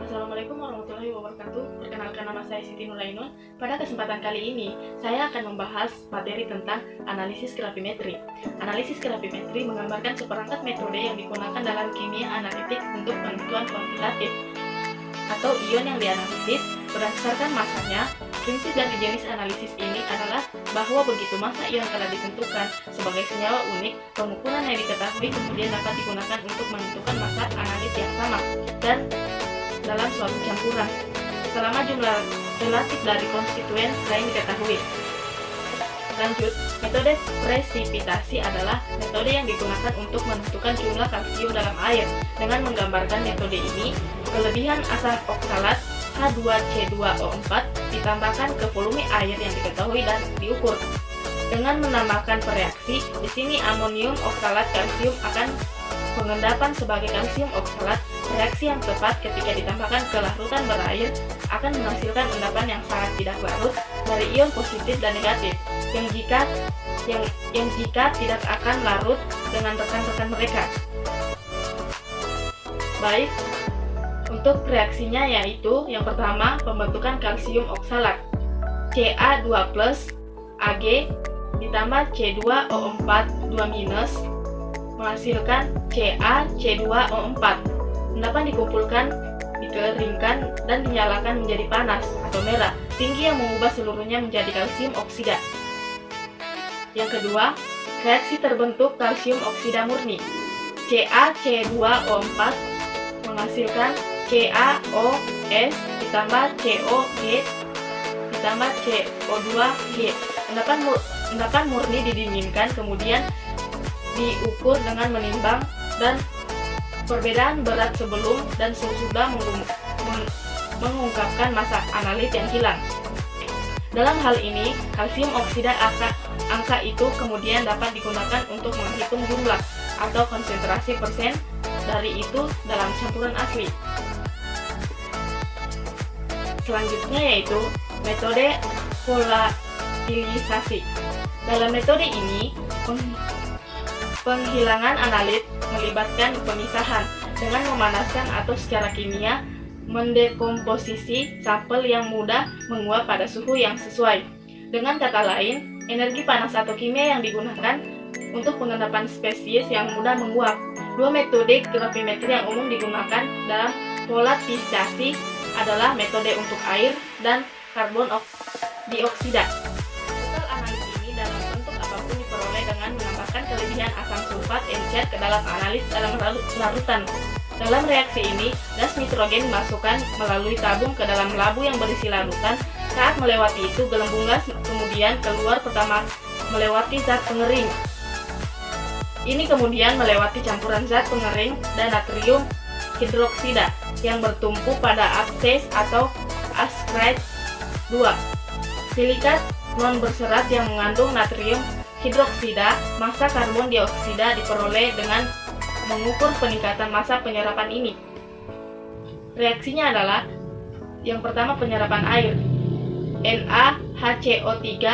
Assalamualaikum warahmatullahi wabarakatuh. Perkenalkan, nama saya Siti Nurainun. Pada kesempatan kali ini, saya akan membahas materi tentang analisis gravimetri. Analisis gravimetri menggambarkan seperangkat metode yang digunakan dalam kimia analitik untuk penentuan kuantitatif atau ion yang dianalisis berdasarkan masanya. Prinsip dari jenis analisis ini adalah bahwa begitu massa ion telah ditentukan sebagai senyawa unik, pengukuran yang diketahui kemudian dapat digunakan untuk menentukan massa analit yang sama dan dalam suatu campuran selama jumlah relatif dari konstituen lain diketahui. Lanjut, metode presipitasi adalah metode yang digunakan untuk menentukan jumlah kalsium dalam air. Dengan menggambarkan metode ini, kelebihan asam oksalat H2C2O4 ditambahkan ke volume air yang diketahui dan diukur. Dengan menambahkan pereaksi, di sini amonium oksalat kalsium akan pengendapan sebagai kalsium oksalat. Reaksi yang tepat ketika ditambahkan ke larutan berair akan menghasilkan endapan yang sangat tidak larut dari ion positif dan negatif, yang jika tidak akan larut dengan rekan-rekan mereka. Baik, untuk reaksinya yaitu yang pertama pembentukan kalsium oksalat Ca2+ Ag ditambah C2O4 2- menghasilkan CaC2O4. Endapan dikumpulkan, dikeringkan, dan dinyalakan menjadi panas atau merah tinggi yang mengubah seluruhnya menjadi kalsium oksida. Yang kedua, reaksi terbentuk kalsium oksida murni CaC2O4 menghasilkan CaOS ditambah COG ditambah CO2G. Endapan murni didinginkan kemudian diukur dengan menimbang dan perbedaan berat sebelum dan sesudah mengungkapkan massa analit yang hilang. Dalam hal ini, kalsium oksida angka itu kemudian dapat digunakan untuk menghitung jumlah atau konsentrasi persen dari itu dalam campuran asli. Selanjutnya yaitu metode volatilisasi. Dalam metode ini, penghilangan analit melibatkan pemisahan dengan memanaskan atau secara kimia mendekomposisi sampel yang mudah menguap pada suhu yang sesuai. Dengan kata lain, energi panas atau kimia yang digunakan untuk pengendapan spesies yang mudah menguap. Dua metode gravimetri yang umum digunakan dalam volatilisasi adalah metode untuk air dan karbon dioksida. Hasil analisis ini dalam bentuk apapun diperoleh dengan menambahkan kelebihan asam sulfat encer ke dalam analis dalam larutan. Dalam reaksi ini, gas nitrogen dimasukkan melalui tabung ke dalam labu yang berisi larutan. Saat melewati itu, gelembung gas kemudian keluar pertama melewati zat pengering. Ini kemudian melewati campuran zat pengering dan natrium hidroksida yang bertumpu pada abses atau askrite 2. Silikat non berserat yang mengandung natrium hidroksida. Massa karbon dioksida diperoleh dengan mengukur peningkatan massa penyerapan ini. Reaksinya adalah yang pertama penyerapan air NaHCO3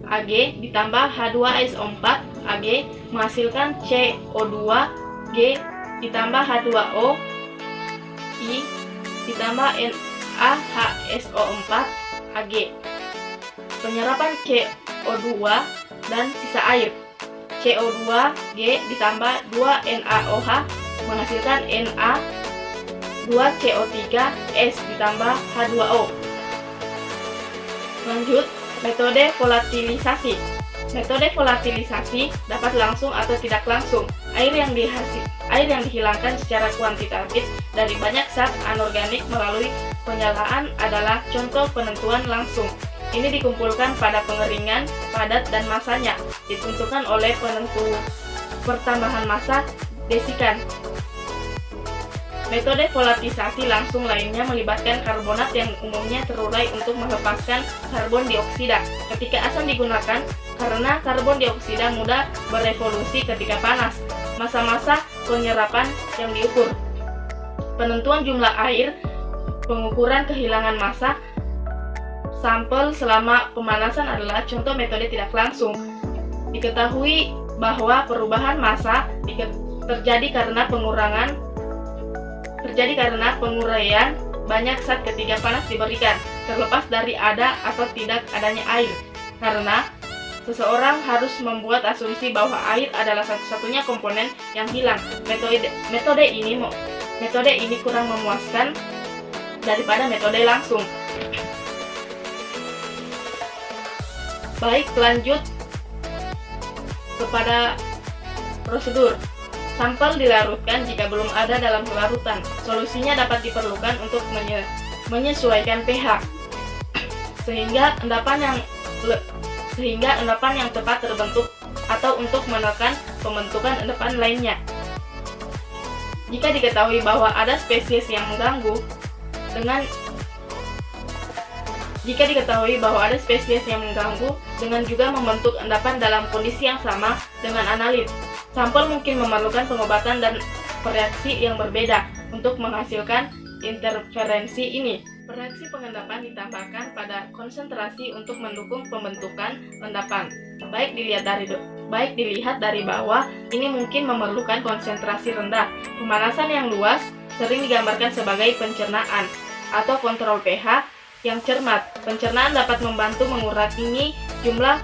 Ag ditambah H2SO4 Ag menghasilkan CO2G ditambah H2O I ditambah NaHSO4 Ag. Penyerapan CO2 dan sisa air CO2G ditambah 2NaOH menghasilkan Na2CO3S ditambah H2O. Lanjut, metode volatilisasi. Metode volatilisasi dapat langsung atau tidak langsung. Air yang dihilangkan secara kuantitatif dari banyak zat anorganik melalui penyalaan adalah contoh penentuan langsung. Ini dikumpulkan pada pengeringan padat dan massanya ditentukan oleh penentu pertambahan massa desikan. Metode volatilisasi langsung lainnya melibatkan karbonat yang umumnya terurai untuk melepaskan karbon dioksida ketika asam digunakan karena karbon dioksida mudah berevolusi ketika panas. Massa-massa penyerapan yang diukur. Penentuan jumlah air, pengukuran kehilangan massa sampel selama pemanasan adalah contoh metode tidak langsung. Diketahui bahwa perubahan massa terjadi karena penguraian banyak zat ketika panas diberikan, terlepas dari ada atau tidak adanya air. Karena seseorang harus membuat asumsi bahwa air adalah satu-satunya komponen yang hilang. Metode ini kurang memuaskan daripada metode langsung. Baik, lanjut kepada prosedur. Sampel dilarutkan jika belum ada dalam larutan. Solusinya dapat diperlukan untuk menyesuaikan pH sehingga endapan yang tepat terbentuk atau untuk menekan pembentukan endapan lainnya. Jika diketahui bahwa ada spesies yang mengganggu dengan juga membentuk endapan dalam kondisi yang sama dengan analit, sampel mungkin memerlukan pengobatan dan reaksi yang berbeda untuk menghasilkan interferensi ini. Reaksi pengendapan ditambahkan pada konsentrasi untuk mendukung pembentukan endapan. Baik dilihat dari bawah, ini mungkin memerlukan konsentrasi rendah. Pemanasan yang luas sering digambarkan sebagai pencernaan atau kontrol pH yang cermat. Pencernaan dapat membantu mengurangi jumlah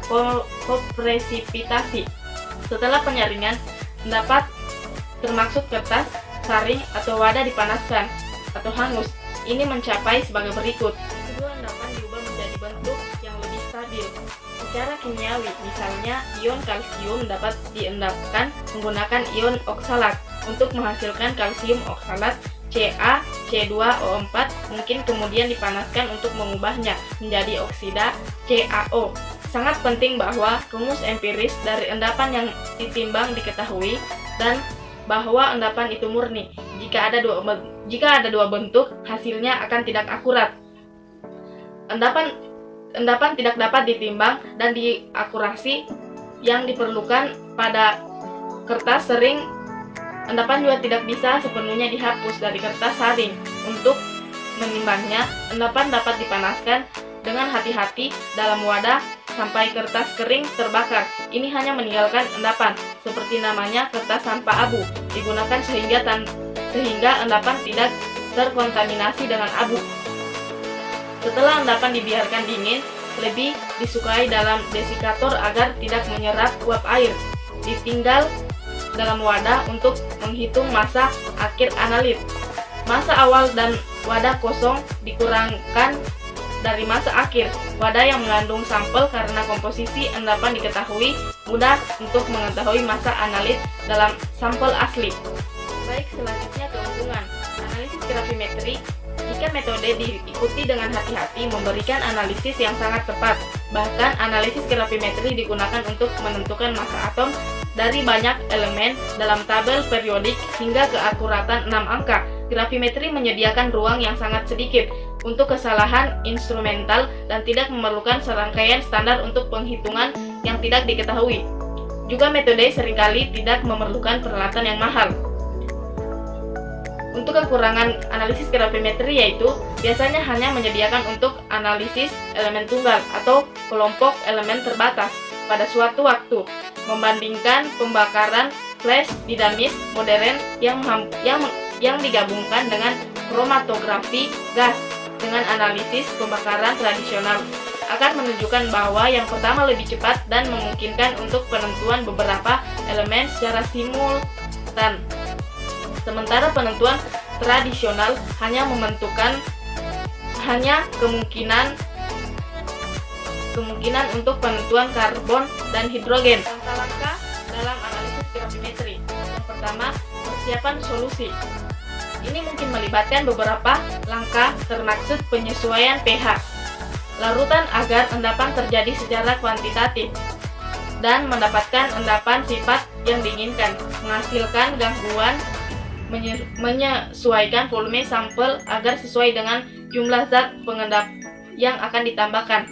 kopresipitasi. Setelah penyaringan, endapan termaksud kertas, saring, atau wadah dipanaskan atau hangus. Ini mencapai sebagai berikut. Kedua endapan diubah menjadi bentuk yang lebih stabil. Secara kimiawi, misalnya ion kalsium dapat diendapkan menggunakan ion oksalat. Untuk menghasilkan kalsium oksalat CaC2O4 mungkin kemudian dipanaskan untuk mengubahnya menjadi oksida CaO. Sangat penting bahwa rumus empiris dari endapan yang ditimbang diketahui dan bahwa endapan itu murni. Jika ada dua bentuk, hasilnya akan tidak akurat. Endapan tidak dapat ditimbang dan diakurasi yang diperlukan pada kertas sering. Endapan juga tidak bisa sepenuhnya dihapus dari kertas saring. Untuk menimbangnya, endapan dapat dipanaskan dengan hati-hati dalam wadah sampai kertas kering terbakar. Ini hanya meninggalkan endapan, seperti namanya kertas tanpa abu, digunakan sehingga endapan tidak terkontaminasi dengan abu. Setelah endapan dibiarkan dingin, lebih disukai dalam desikator agar tidak menyerap uap air. Ditinggal dalam wadah untuk menghitung massa akhir analit. Massa awal dan wadah kosong dikurangkan dari massa akhir. Wadah yang mengandung sampel karena komposisi endapan diketahui, mudah untuk mengetahui massa analit dalam sampel asli. Baik, selanjutnya keuntungan. Analisis gravimetri. Jika metode diikuti dengan hati-hati, memberikan analisis yang sangat tepat. Bahkan, analisis gravimetri digunakan untuk menentukan massa atom dari banyak elemen dalam tabel periodik hingga keakuratan 6 angka. Gravimetri menyediakan ruang yang sangat sedikit untuk kesalahan instrumental dan tidak memerlukan serangkaian standar untuk penghitungan yang tidak diketahui. Juga metode seringkali tidak memerlukan peralatan yang mahal. Untuk kekurangan analisis gravimetri yaitu biasanya hanya menyediakan untuk analisis elemen tunggal atau kelompok elemen terbatas pada suatu waktu, membandingkan pembakaran flash dinamis modern yang digabungkan dengan kromatografi gas dengan analisis pembakaran tradisional akan menunjukkan bahwa yang pertama lebih cepat dan memungkinkan untuk penentuan beberapa elemen secara simultan. Sementara penentuan tradisional hanya kemungkinan untuk penentuan karbon dan hidrogen. Langkah-langkah dalam analisis gravimetri. Yang pertama, persiapan solusi. Ini mungkin melibatkan beberapa langkah termaksud penyesuaian pH larutan agar endapan terjadi secara kuantitatif dan mendapatkan endapan sifat yang diinginkan, menghasilkan gangguan, menyesuaikan volume sampel agar sesuai dengan jumlah zat pengendap yang akan ditambahkan.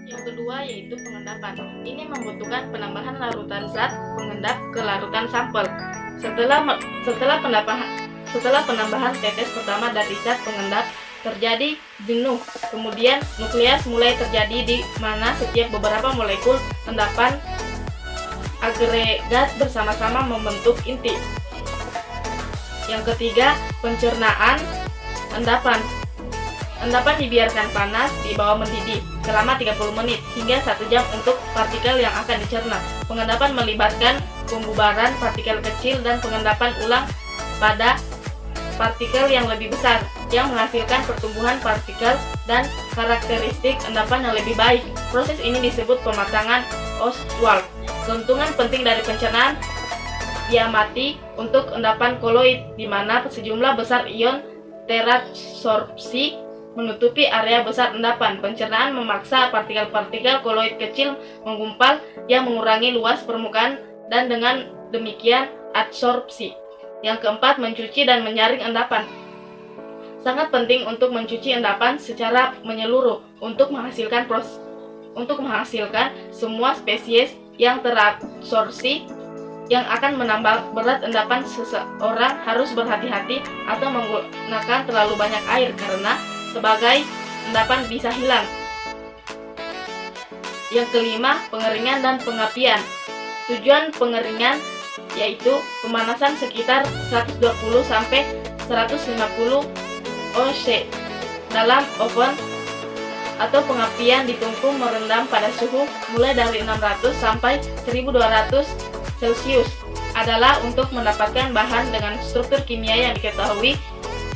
Yang kedua yaitu pengendapan. Ini membutuhkan penambahan larutan zat pengendap ke larutan sampel. Setelah penambahan tetes pertama dari zat pengendap terjadi jenuh, kemudian nukleus mulai terjadi di mana setiap beberapa molekul endapan agregat bersama-sama membentuk inti. Yang ketiga, pencernaan endapan. Endapan dibiarkan panas di bawah mendidih selama 30 menit hingga 1 jam untuk partikel yang akan dicerna. Pengendapan melibatkan pembubaran partikel kecil dan pengendapan ulang pada partikel yang lebih besar yang menghasilkan pertumbuhan partikel dan karakteristik endapan yang lebih baik. Proses ini disebut pematangan Ostwald. Keuntungan penting dari pencernaan diamati untuk endapan koloid, di mana sejumlah besar ion teradsorpsi menutupi area besar endapan. Pencernaan memaksa partikel-partikel koloid kecil menggumpal yang mengurangi luas permukaan dan dengan demikian adsorpsi. Yang keempat, mencuci dan menyaring endapan. Sangat penting untuk mencuci endapan secara menyeluruh untuk menghasilkan semua spesies yang teradsorpsi. Yang akan menambah berat endapan, seseorang harus berhati-hati atau menggunakan terlalu banyak air karena sebagai endapan bisa hilang. Yang kelima, pengeringan dan pengapian. Tujuan pengeringan yaitu pemanasan sekitar 120 sampai 150 oC dalam oven, atau pengapian ditungku merendam pada suhu mulai dari 600 sampai 1200 Celcius adalah untuk mendapatkan bahan dengan struktur kimia yang diketahui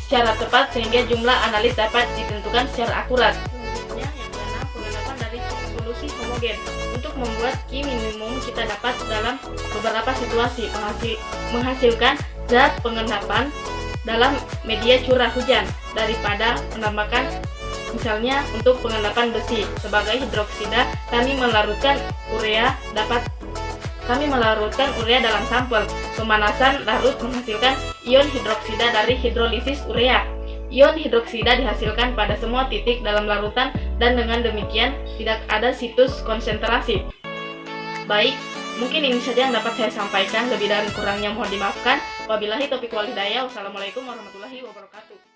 secara tepat sehingga jumlah analis dapat ditentukan secara akurat. Selanjutnya, yang keenam, pengendapan dari solusi homogen. Untuk membuat Ki minimum kita dapat dalam beberapa situasi menghasilkan zat pengendapan dalam media curah hujan daripada menambahkan, misalnya untuk pengendapan besi sebagai hidroksida kami melarutkan urea dalam sampel. Pemanasan larut menghasilkan ion hidroksida dari hidrolisis urea. Ion hidroksida dihasilkan pada semua titik dalam larutan dan dengan demikian tidak ada situs konsentrasi. Baik, mungkin ini saja yang dapat saya sampaikan. Lebih dan kurangnya mohon dimaafkan. Wabillahi taufiq wal hidayah. Wassalamualaikum warahmatullahi wabarakatuh.